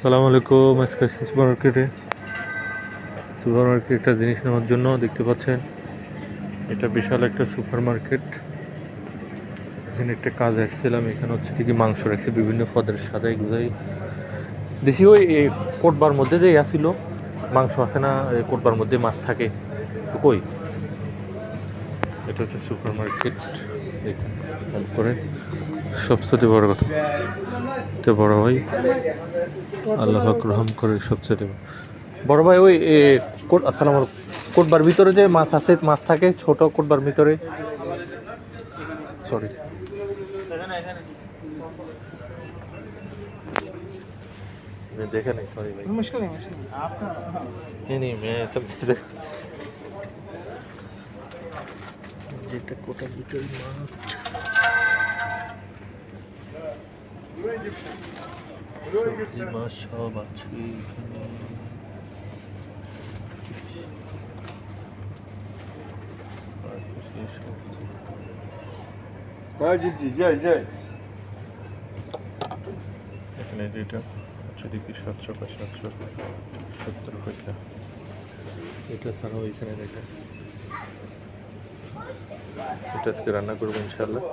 সালামু আলাইকুম। আজকে সুপার মার্কেটটা জিনিস নেওয়ার জন্য দেখতে পাচ্ছেন এটা বিশাল একটা সুপার মার্কেট। এখানে একটা কাজ আসছিলাম, এখানে হচ্ছে কি মাংস রাখছে বিভিন্ন পদের সাথে এগুলোই দেশি ওই কোটবার মধ্যে যে আসছিল মাংস আছে না, কোটবার মধ্যে মাছ থাকে তো কই, এটা হচ্ছে সুপার মার্কেট। দেখুন খেয়াল করে সবচেয়ে বড় কথা এটা বড় ভাই আল্লাহ পাক রহম করে সবচেয়ে বড় ভাই ওই আসসালাম কোটবার ভিতরে যে মাছ আছে, মাছ থাকে ছোট কোটবার ভিতরে, সরি देखा नहीं, सॉरी भाई। मुश्किल नहीं आपका। नहीं मैं सब যেটা কোটার ভিতরে মাছ সবজি মাছ সব আছে এখানে। এখানে যেটা হচ্ছে দেখি 770 পয়সা, এটা ছাড়াও এখানে দেখে এটা আজকে রান্না করবো ইনশাল্লাহ।